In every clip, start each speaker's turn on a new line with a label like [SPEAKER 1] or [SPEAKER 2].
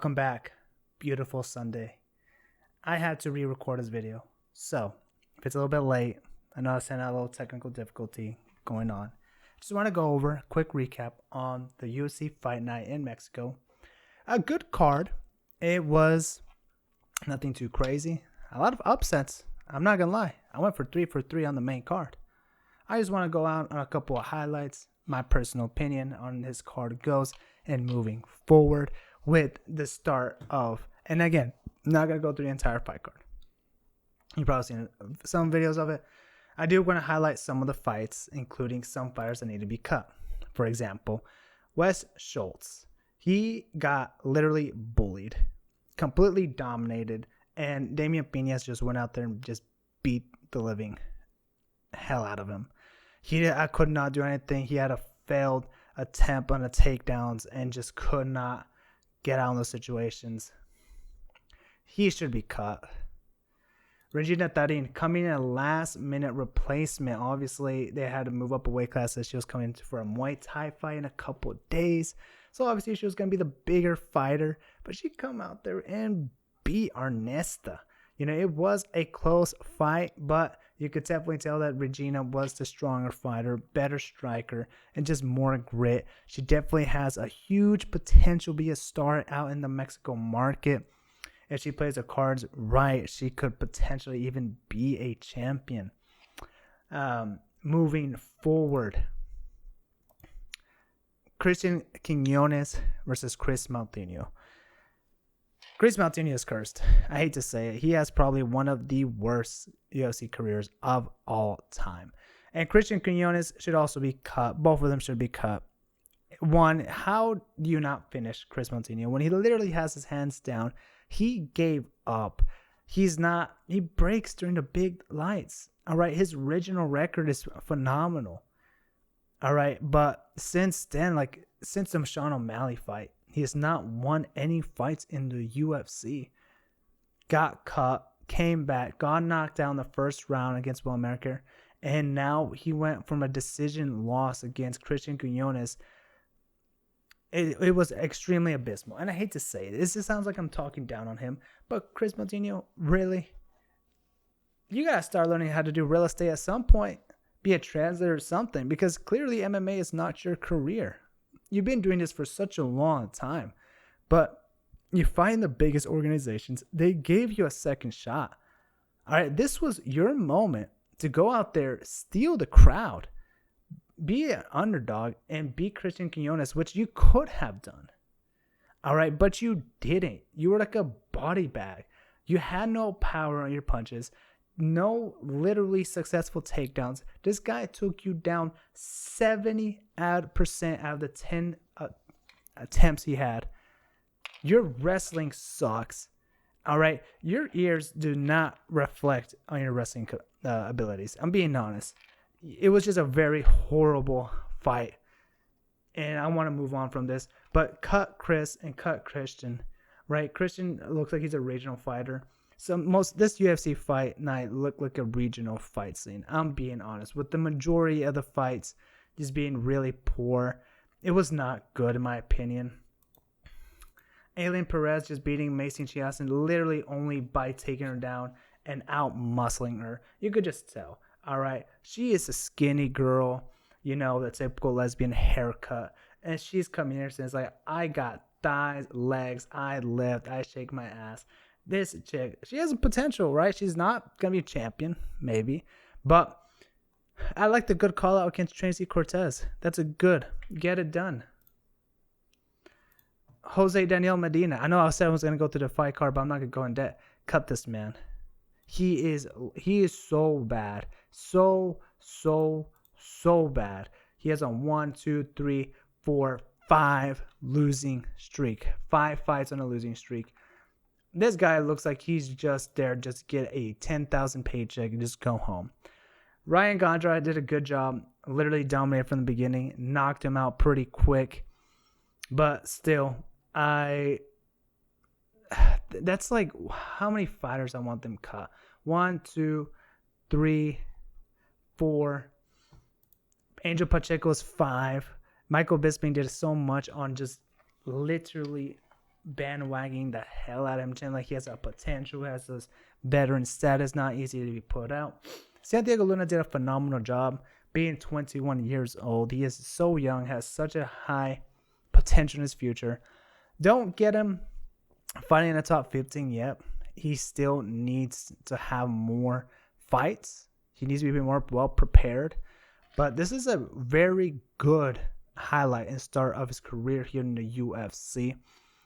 [SPEAKER 1] Welcome back. Beautiful Sunday. I had to re-record this video. So, if it's a little bit late, I know I had a little technical difficulty going on. Just want to go over a quick recap on the UFC Fight Night in Mexico. A good card. It was nothing too crazy. A lot of upsets. I'm not going to lie. I went for 3 for 3 on the main card. I just want to go out on a couple of highlights. My personal opinion on this card goes and moving forward with the start of, and again, not going to go through the entire fight card. You've probably seen some videos of it. I do want to highlight some of the fights, including some fighters that need to be cut. For example, Wes Schultz. He got literally bullied, completely dominated, and Damian Piñas just went out there and just beat the living hell out of him. I could not do anything. He had a failed attempt on the takedowns and just could not get out of those situations. He should be cut. Regina Tarin coming in a last-minute replacement. Obviously, they had to move up a weight class as she was coming for a Muay Thai fight in a couple of days. So obviously, she was going to be the bigger fighter. But she come out there and beat Arnesta. You know, it was a close fight, but you could definitely tell that Regina was the stronger fighter, better striker, and just more grit. She definitely has a huge potential to be a star out in the Mexico market. If she plays the cards right, she could potentially even be a champion. Moving forward, Christian Quiñones versus Chris Moutinho. Chris Moutinho is cursed. I hate to say it. He has probably one of the worst UFC careers of all time. And Christian Quiñones should also be cut. Both of them should be cut. One, how do you not finish Chris Moutinho when he literally has his hands down? He gave up. He breaks during the big lights. All right. His original record is phenomenal. All right. But since then, since the Sean O'Malley fight, he has not won any fights in the UFC. Got cut, came back, got knocked down the first round against Will America, and now he went from a decision loss against Christian Quiñones. It was extremely abysmal. And I hate to say it. This just sounds like I'm talking down on him. But Chris Moutinho, really? You got to start learning how to do real estate at some point. Be a translator or something. Because clearly MMA is not your career. You've been doing this for such a long time. But you find the biggest organizations. They gave you a second shot. All right, this was your moment to go out there, steal the crowd. Be an underdog and beat Christian Quiñones, which you could have done. All right, but you didn't. You were like a body bag. You had no power on your punches, no literally successful takedowns. This guy took you down 70% out of the 10 attempts he had. Your wrestling sucks. All right, your ears do not reflect on your wrestling abilities. I'm being honest. It was just a very horrible fight. And I want to move on from this. But cut Chris and cut Christian. Right? Christian looks like he's a regional fighter. So this UFC fight night looked like a regional fight scene. I'm being honest. With the majority of the fights just being really poor. It was not good in my opinion. Aileen Perez just beating Macy Chiasson literally only by taking her down and out-muscling her. You could just tell. All right, she is a skinny girl, you know, the typical lesbian haircut. And she's coming here and says, like, I got thighs, legs, I lift, I shake my ass. This chick, she has a potential, right? She's not going to be a champion, maybe. But I like the good call out against Tracy Cortez. That's a good. Get it done. Jose Daniel Medina. I know I said I was going to go through the fight card, but I'm not going to go in debt. Cut this man. He is so bad. So bad. He has a 1, 2, 3, 4, 5 losing streak. 5 fights on a losing streak. This guy looks like he's just there just to get a 10,000 paycheck and just go home. Ryan Gondra did a good job. Literally dominated from the beginning. Knocked him out pretty quick. But still, that's like how many fighters I want them cut. 1, 2, 3, 4. Angel Pacheco is 5. Michael Bisping did so much on just literally bandwagoning the hell out of him, like he has a potential, has this veteran status, not easy to be put out. Santiago Luna did a phenomenal job being 21 years old. He is so young, has such a high potential in his future. Don't get him fighting in the top 15 yet. He still needs to have more fights. He needs to be more well prepared. But this is a very good highlight and start of his career here in the UFC.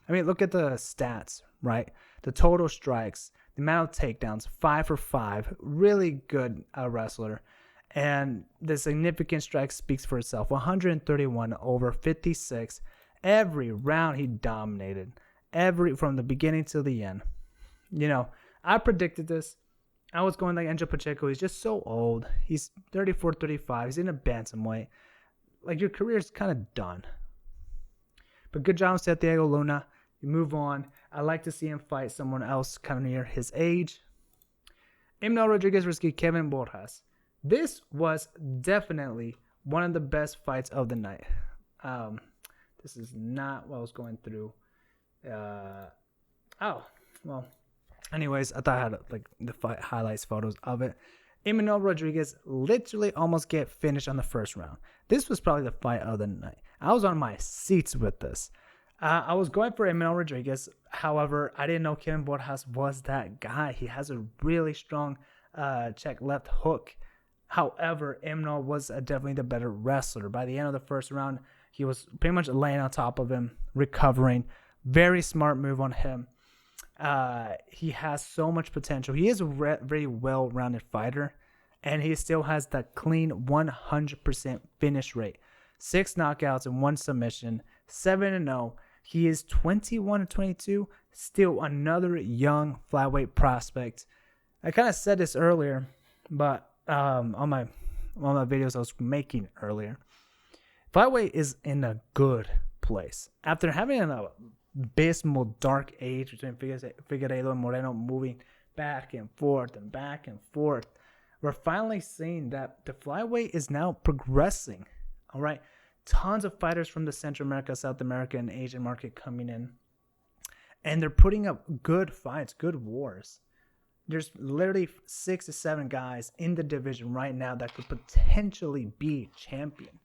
[SPEAKER 1] I mean, look at the stats, right? The total strikes, the amount of takedowns, 5 for 5. Really good wrestler. And the significant strike speaks for itself. 131 over 56. Every round he dominated. From the beginning to the end. You know, I predicted this. I was going like Angel Pacheco. He's just so old. He's 34, 35. He's in a bantamweight. Like, your career is kind of done. But good job, Santiago Luna. You move on. I like to see him fight someone else kind of near his age. Emmanuel Rodriguez versus Kevin Borjas. This was definitely one of the best fights of the night. This is not what I was going through. Anyways, I thought I had like the fight highlights photos of it. Emmanuel Rodriguez literally almost get finished on the first round. This was probably the fight of the night. I was on my seats with this. I was going for Emmanuel Rodriguez. However, I didn't know Kevin Borjas was that guy. He has a really strong check left hook. However, Emmanuel was definitely the better wrestler. By the end of the first round, he was pretty much laying on top of him, recovering. Very smart move on him. He has so much potential. He is a very well-rounded fighter, and he still has that clean 100% finish rate. 6 knockouts and 1 submission, 7-0. He is 21-22, still another young flyweight prospect. I kind of said this earlier, but on my videos I was making earlier, flyweight is in a good place. After having an abysmal dark age between Figueiredo and Moreno, moving back and forth, we're finally seeing that the flyweight is now progressing. All right, tons of fighters from the Central America, South America, and Asian market coming in, and they're putting up good fights, good wars. There's literally 6 to 7 guys in the division right now that could potentially be champion.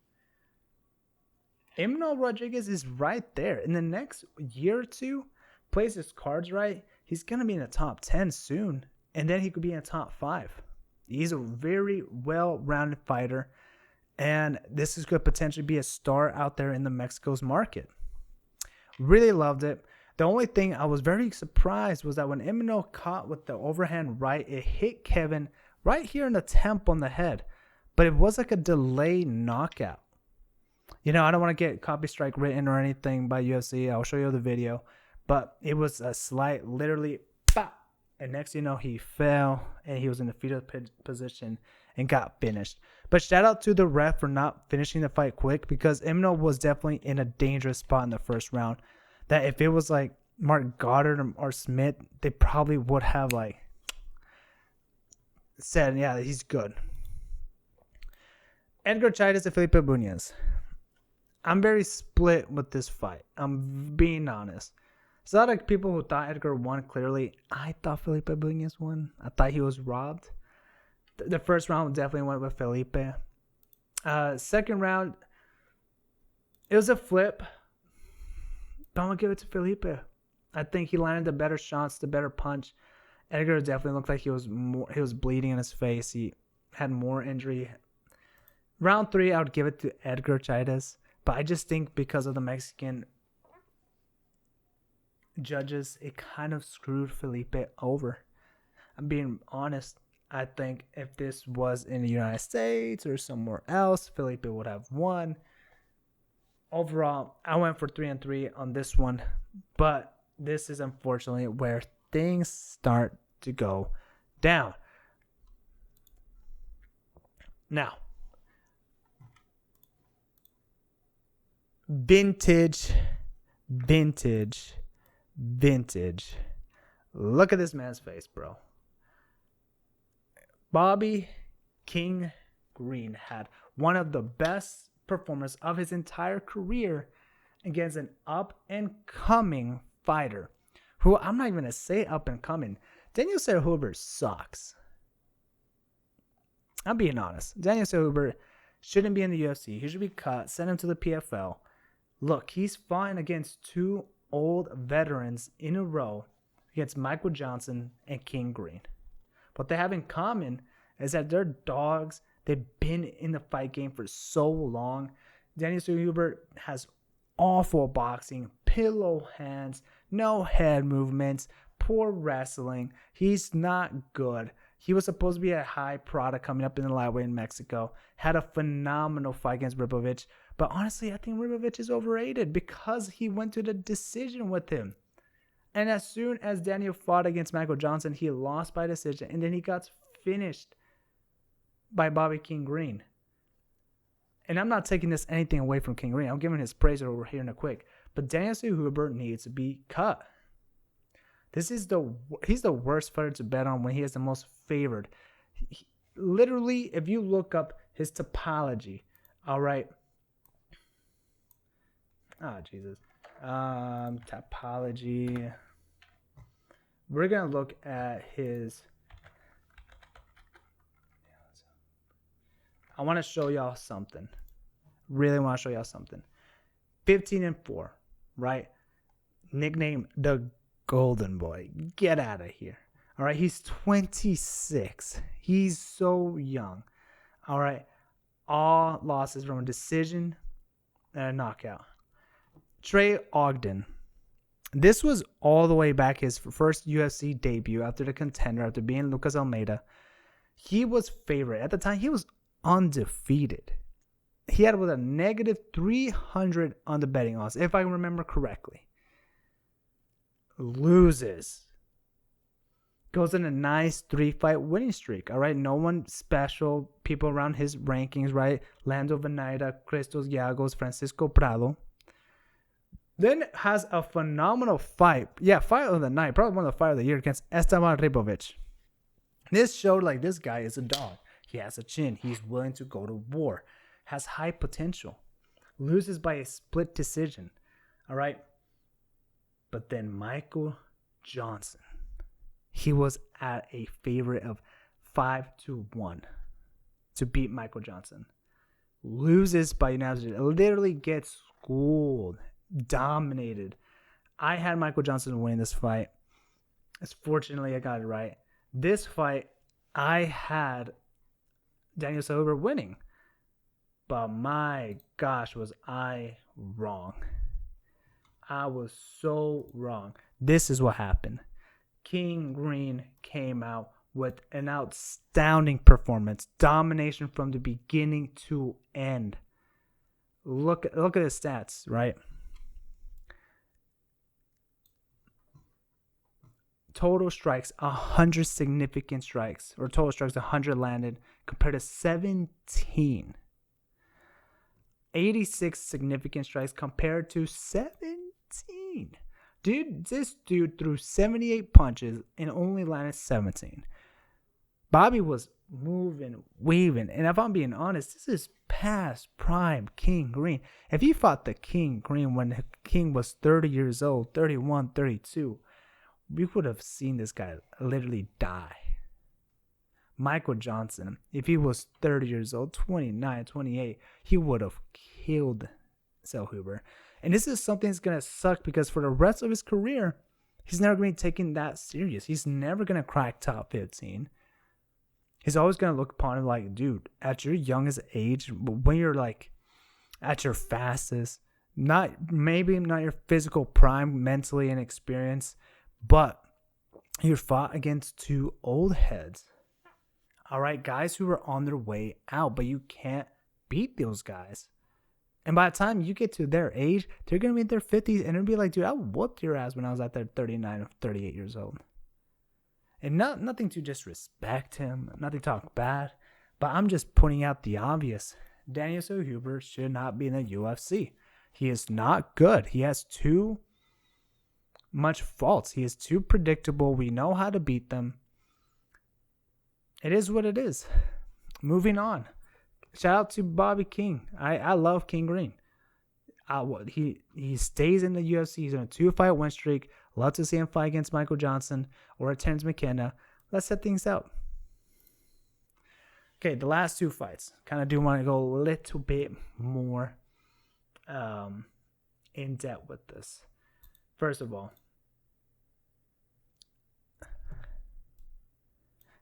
[SPEAKER 1] Emmanuel Rodriguez is right there. In the next year or two, plays his cards right, he's going to be in the top 10 soon. And then he could be in the top 5. He's a very well-rounded fighter. And this is going to potentially be a star out there in the Mexico's market. Really loved it. The only thing I was very surprised was that when Emmanuel caught with the overhand right, it hit Kevin right here in the temple on the head. But it was like a delayed knockout. You know, I don't want to get copy strike written or anything by UFC. I'll show you the video. But it was a slight, literally, pop. And next thing you know, he fell and he was in the fetal position and got finished. But shout out to the ref for not finishing the fight quick, because Emmanuel was definitely in a dangerous spot in the first round. That if it was like Mark Goddard or Smith, they probably would have like said, yeah, he's good. Edgar Chairez and Felipe Bunez. I'm very split with this fight. I'm being honest. There's a lot of people who thought Edgar won clearly. I thought Felipe Bunez won. I thought he was robbed. The first round definitely went with Felipe. Second round, it was a flip. But I'm going to give it to Felipe. I think he landed the better shots, the better punch. Edgar definitely looked like he was bleeding in his face. He had more injury. Round 3, I would give it to Edgar Chairez. But I just think because of the Mexican judges, it kind of screwed Felipe over. I'm being honest. I think if this was in the United States or somewhere else, Felipe would have won. Overall, I went for 3-3 on this one. But this is unfortunately where things start to go down. Now, Vintage. Look at this man's face, bro. Bobby King Green had one of the best performance of his entire career against an up-and-coming fighter who I'm not even going to say up and coming. Daniel Silva sucks. I'm being honest. Daniel Silva shouldn't be in the UFC. He should be cut, send him to the PFL. Look, he's fought against two old veterans in a row against Michael Johnson and King Green. What they have in common is that they're dogs. They've been in the fight game for so long. Daniel Silva has awful boxing, pillow hands, no head movements, poor wrestling. He's not good. He was supposed to be a high product coming up in the lightweight in Mexico. Had a phenomenal fight against Ribovic. But honestly, I think Ribovic is overrated because he went to the decision with him. And as soon as Daniel fought against Michael Johnson, he lost by decision. And then he got finished by Bobby King Green. And I'm not taking this anything away from King Green. I'm giving his praise over here in a quick. But Daniel Silva needs to be cut. He's the worst fighter to bet on when he is the most favored. Literally, if you look up his topology, all right. Oh, Jesus. Topology. We're going to look at his... I want to show y'all something. Really want to show y'all something. 15-4, right? Nickname the Golden Boy. Get out of here. All right, he's 26. He's so young. All right, all losses from a decision and a knockout. Trey Ogden. This was all the way back his first UFC debut after the Contender, after being Lucas Almeida. He was favorite. At the time, he was undefeated. He had with a negative 300 on the betting odds, if I remember correctly. Loses. Goes in a nice 3-fight winning streak. All right, no one special. People around his rankings, right? Lando Veneta, Christos Giagos, Francisco Prado. Then has a phenomenal fight. Yeah, fight of the night. Probably one of the fight of the year against Esteban Ribovic. This showed like this guy is a dog. He has a chin. He's willing to go to war. Has high potential. Loses by a split decision. All right. But then Michael Johnson. He was at a favorite of 5-1 to beat Michael Johnson. Loses by unanimous. Literally gets schooled. Dominated. I had Michael Johnson win this fight. Fortunately, I got it right. This fight, I had Daniel Silva winning. But my gosh, was I wrong. I was so wrong. This is what happened. King Green came out with an outstanding performance. Domination from the beginning to end. Look at the stats, right? Total strikes, 100 significant strikes. Or total strikes, 100 landed compared to 17. 86 significant strikes compared to 17. This dude threw 78 punches and only landed 17. Bobby was moving, waving. And if I'm being honest, this is past prime King Green. If he fought the King Green when the King was 30 years old, 31, 32, we would have seen this guy literally die. Michael Johnson, if he was 30 years old, 29, 28, he would have killed Zellhuber. And this is something that's going to suck because for the rest of his career, he's never going to be taken that serious. He's never going to crack top 15. He's always going to look upon him like, dude, at your youngest age, when you're like at your fastest, maybe not your physical prime mentally and experience, but you're fought against two old heads. All right, guys who are on their way out, but you can't beat those guys. And by the time you get to their age, they're going to be in their 50s, and they'll be like, dude, I whooped your ass when I was at their 39 or 38 years old. And nothing to disrespect him, nothing to talk bad, but I'm just pointing out the obvious. Daniel Silva should not be in the UFC. He is not good. He has too much faults. He is too predictable. We know how to beat them. It is what it is. Moving on. Shout out to Bobby King. I love King Green. He stays in the UFC. He's on a 2-fight win streak. Love to see him fight against Michael Johnson or Terrence McKenna. Let's set things out. Okay, the last 2 fights. Kind of do want to go a little bit more in depth with this. First of all,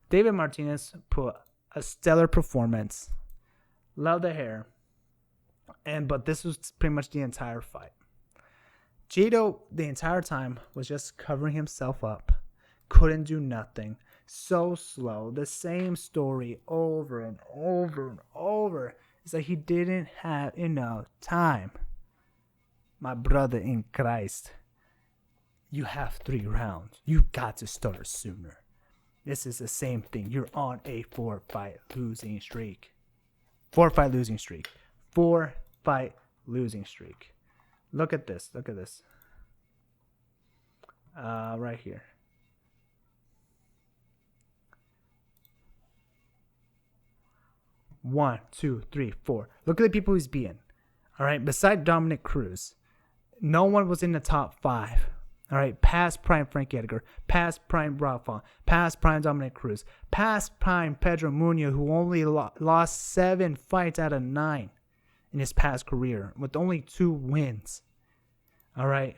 [SPEAKER 1] David Martinez put a stellar performance. Love the hair. But this was pretty much the entire fight. Jito, the entire time, was just covering himself up. Couldn't do nothing. So slow. The same story over and over and over. It's like he didn't have enough time. My brother in Christ, you have 3 rounds. You got to start sooner. This is the same thing. You're on a 4-fight losing streak. 4-fight losing streak. 4-fight losing streak. Look at this. Look at this. Right here. One, two, three, 4. Look at the people he's beating. All right. Besides Dominic Cruz, no one was in the top 5. All right. Past prime Frankie Edgar. Past prime Rafa. Past prime Dominic Cruz. Past prime Pedro Munoz, who only lost 7 fights out of 9 in his past career with only 2 wins. All right.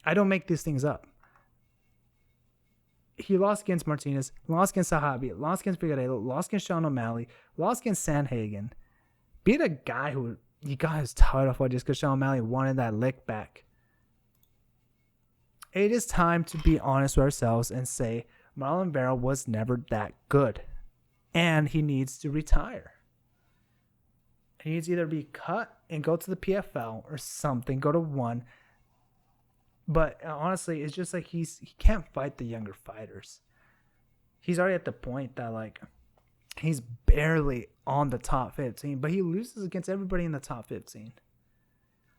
[SPEAKER 1] I don't make these things up. He lost against Martinez, lost against Sahabi, lost against Figueiredo, lost against Sean O'Malley, lost against Sandhagen. Beat a guy who he got his title off just because Sean O'Malley wanted that lick back. It is time to be honest with ourselves and say Marlon Vera was never that good. And he needs to retire. He needs to either be cut and go to the PFL or something, go to 1. But honestly, it's just like he can't fight the younger fighters. He's already at the point that like he's barely on the top 15, but he loses against everybody in the top 15.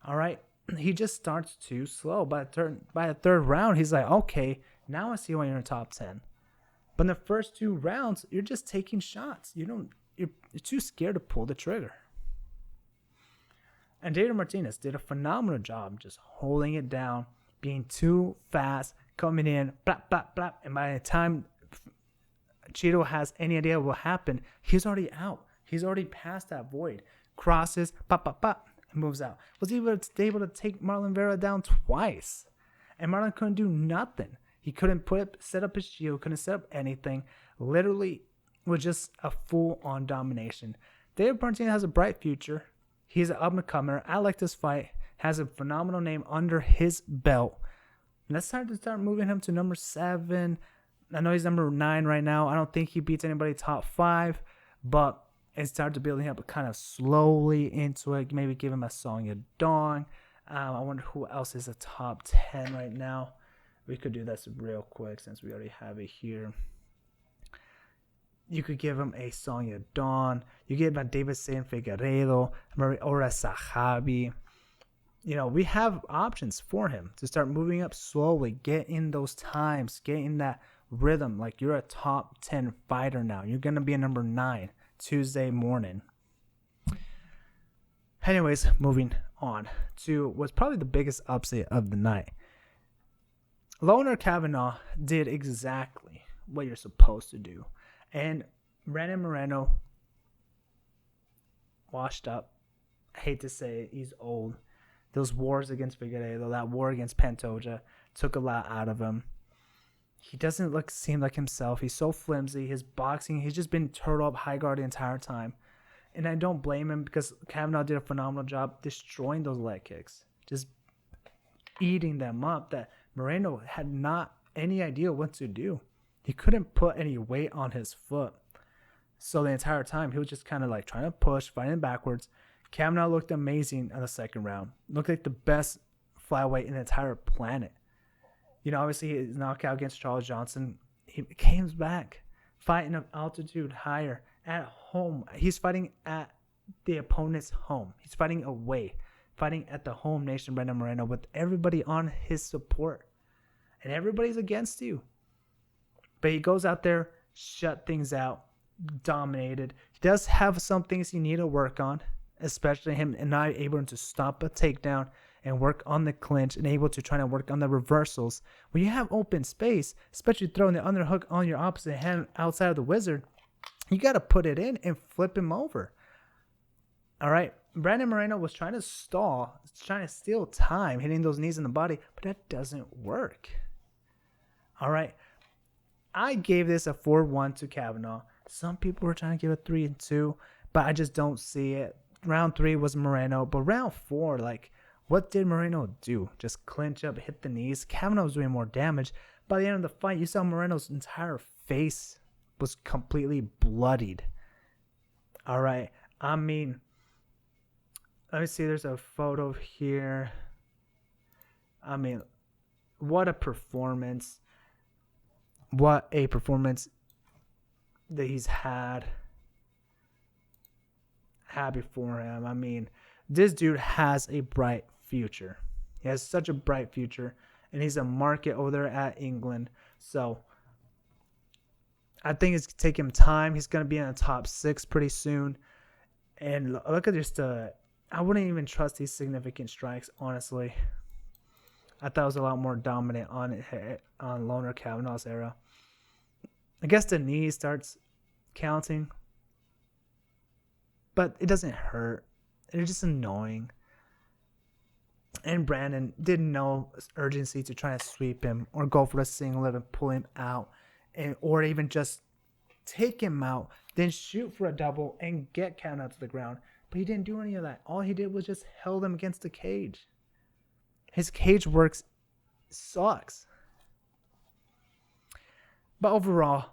[SPEAKER 1] All right, he just starts too slow. By the third round, he's like, okay, now I see why you're in the top 10. But in the first 2 rounds, you're just taking shots. You're too scared to pull the trigger. And David Martinez did a phenomenal job just holding it down, being too fast, coming in, blap, blap, blap. And by the time Cheeto has any idea what happened, he's already out. He's already past that void. Crosses, pop, pop, pop, and moves out. Was able to take Marlon Vera down twice. And Marlon couldn't do nothing. He couldn't set up his shield, couldn't set up anything. Literally was just a full-on domination. David Martinez has a bright future. He's an up-and-comer. I like this fight. Has a phenomenal name under his belt. Let's start moving him to number 7. I know he's number 9 right now. I don't think he beats anybody top 5, but it's time to build him up kind of slowly into it. Maybe give him a Song of Dawn. I wonder who else is a top 10 right now. We could do this real quick since we already have it here. You could give him a Song of Dawn. You give him a David San Figueiredo, or a Sahabi. We have options for him to start moving up slowly, get in those times, get in that rhythm. Like you're a top 10 fighter now. You're going to be a number 9 Tuesday morning. Anyways, moving on to what's probably the biggest upset of the night. Loner Kavanagh did exactly what you're supposed to do. And Brandon Moreno washed up. I hate to say it, he's old. Those wars against Figueiredo, that war against Pantoja, took a lot out of him. He doesn't seem like himself. He's so flimsy. His boxing, he's just been turtled up high guard the entire time. And I don't blame him because Kavanagh did a phenomenal job destroying those leg kicks. Just eating them up that Moreno had not any idea what to do. He couldn't put any weight on his foot. So the entire time, he was just kind of like trying to push, fighting backwards. Kavanagh looked amazing in the second round. Looked like the best flyweight in the entire planet. Obviously his knockout against Charles Johnson, he came back, fighting at altitude higher, at home. He's fighting at the opponent's home. He's fighting away, fighting at the home nation, Brandon Moreno, with everybody on his support. And everybody's against you. But he goes out there, shut things out, dominated. He does have some things you need to work on. especially him and not able to stop a takedown and work on the clinch and able to try to work on the reversals. When you have open space, especially throwing the underhook on your opposite hand outside of the wizard, you got to put it in and flip him over. All right. Brandon Moreno was trying to stall, trying to steal time, hitting those knees in the body, but that doesn't work. All right. I gave this a 4-1 to Kavanagh. Some people were trying to give it 3-2, but I just don't see it. Round 3 was Moreno, but round 4, like, what did Moreno do? Just clinch up, hit the knees. Kavanagh was doing more damage. By the end of the fight, you saw Moreno's entire face was completely bloodied. All right. I mean, let me see. There's a photo here. I mean, what a performance. What a performance that he's had. Happy for him. I mean, this dude has a bright future. He has such a bright future, and he's a market over there at England. So I think it's going to take him time. He's going to be in the top 6 pretty soon. And look at just I wouldn't even trust these significant strikes, honestly. I thought it was a lot more dominant on Loner Kavanagh's era. I guess the knee starts counting, but it doesn't hurt. It's just annoying. And Brandon didn't know urgency to try to sweep him or go for a singlet and pull him out, or even just take him out, then shoot for a double and get Kavanagh to the ground. But he didn't do any of that. All he did was just held him against the cage. His cage works sucks. But overall,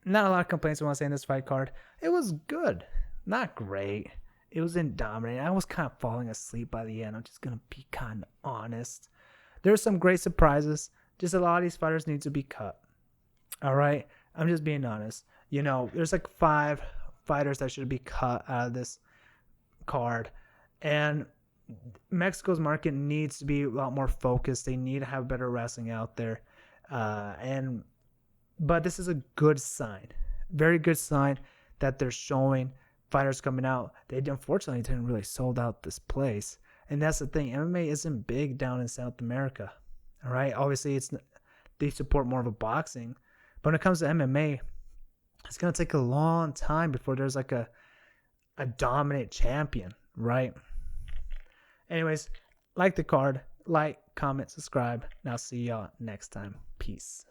[SPEAKER 1] not a lot of complaints I want to say in this fight card. It was good. Not great. It wasn't dominating. I was kind of falling asleep by the end. I'm just going to be kind of honest. There were some great surprises. Just a lot of these fighters need to be cut. All right? I'm just being honest. You know, there's like 5 fighters that should be cut out of this card. And Mexico's market needs to be a lot more focused. They need to have better wrestling out there. But this is a good sign. Very good sign that they're showing fighters coming out. They unfortunately didn't really sold out this place. And that's the thing. MMA isn't big down in South America. All right? Obviously, they support more of a boxing. But when it comes to MMA, it's going to take a long time before there's like a dominant champion, right? Anyways, like the card, like, comment, subscribe, and I'll see y'all next time. Peace.